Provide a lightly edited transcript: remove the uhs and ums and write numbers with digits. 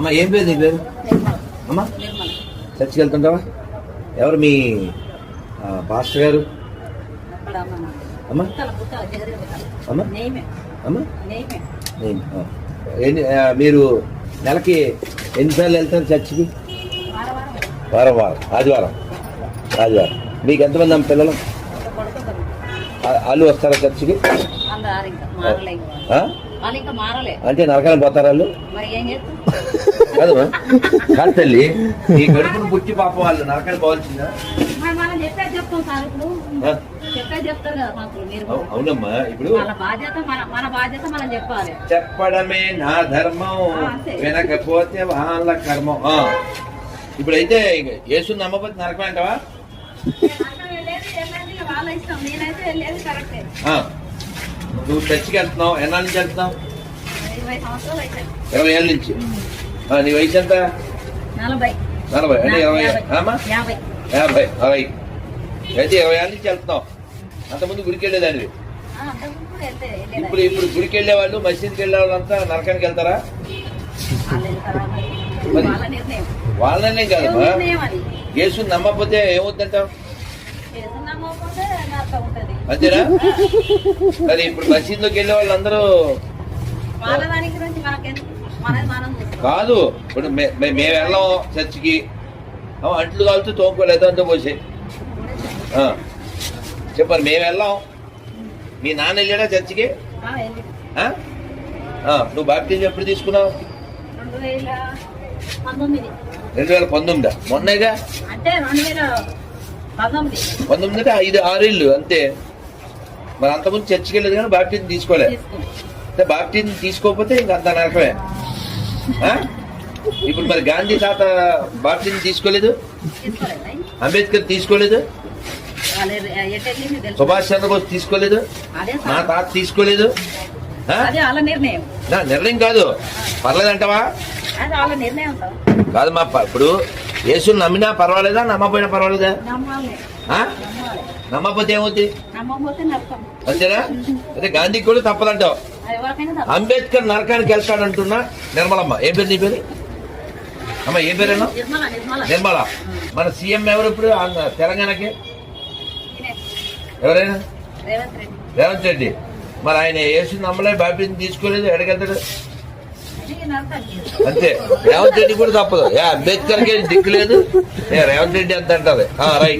అమ్మా ఏం పేరు నీ పేరు? అమ్మా చర్చికి వెళ్తుంటావా? ఎవరు మీ పాస్టర్ గారు? అమ్మా అమ్మా అమ్మా మీరు నెలకి ఎన్నిసార్లు వెళ్తారు చర్చికి? వారం వారం ఆదివారం ఆదివారం. మీకు ఎంతమంది అమ్మ పిల్లలు? వాళ్ళు వస్తారా చర్చికి? అంటే నరకాన్ని పోతారు వాళ్ళు? కాదమ్మా కాదు తల్లి, ఈ గడుపును పుట్టి పాప వాళ్ళు నరకాన్ని పోవాల్సిందా? అవునమ్మా, ఇప్పుడు చెప్పడమే నా ధర్మం, వినకపోతే వాళ్ళ కర్మం. ఇప్పుడైతే యేసు నమ్మకపోతే నరకం అంటావా? నువ్వు చర్చికి వెళ్తున్నావు, ఎన్నాళ్ళ నుంచి వెళ్తున్నావు? 20 ఏళ్ళ నుంచి. నీ వయసు ఎంత? 40 అంటే 50 60. అయితే 20 ఏళ్ళ నుంచి వెళ్తున్నావు. అంతకుముందు గుడికి వెళ్ళేదానివి. ఇప్పుడు గుడికి వెళ్ళే వాళ్ళు, మసీద్కి వెళ్ళే వాళ్ళంతా నరకానికి వెళ్తారా? వాళ్ళనే కాదమ్మా, యేసు నమ్మకపోతే ఏమవుతుందంటావు? అంతేనా? మరి ఇప్పుడు మసీద్లోకి వెళ్ళే వాళ్ళందరూ కాదు. ఇప్పుడు మేము వెళ్ళాం చర్చికి, అంట్లు కాలుతూ తోముకోలేదు అంతా పోసే చెప్పారు. మేము వెళ్ళాం, మీ నాన్న వెళ్ళాడా చర్చికి? నువ్వు బాప్టిజం ఎప్పుడు తీసుకున్నావు? 2019. మొన్నగా 19 అంటే 5-6 ఏళ్ళు అంతే. మరి అంతకుముందు చర్చికి వెళ్ళలేదు కానీ బాప్టిజం తీసుకోలే. అంటే బాప్టిజం తీసుకోకపోతే ఇంక అంత నరకమే. ఇప్పుడు మరి గాంధీ తాత బాప్టిజం తీసుకోలేదు, అంబేద్కర్ తీసుకోలేదు, సుభాష్ చంద్రబోస్ తీసుకోలేదు, నా తాత తీసుకోలేదు. నిర్ణయం కాదు, పర్లేదంటావా? కాదు మా, ఇప్పుడు యేసుని నమ్మినా పర్వాలేదా, నమ్మపోయినా పర్వాలేదా? నమ్మకపోతే ఏమవుతుంది? అంతేనా? అదే గాంధీకి కూడా తప్పదంటావు. అంబేద్కర్ నరకానికి వెళ్తాడంటున్నా నిర్మలమ్మ. ఏం పేరు నీ పేరు? అమ్మ ఏం పేరేనా? నిర్మల. మన సీఎం ఎవరు ఇప్పుడు తెలంగాణకి? ఎవరైనా? రేవంత్ రెడ్డి. మరి ఆయన యేసు నమ్మలే, బాప్టిజం తీసుకోలేదు, ఎక్కడికెళ్తాడు? అంతే. రేవంత్ రెడ్డి కూడా తప్పదు. అంబేద్కర్కి దిక్కు లేదు, రేవంత్ రెడ్డి అంత అంటది. రైట్.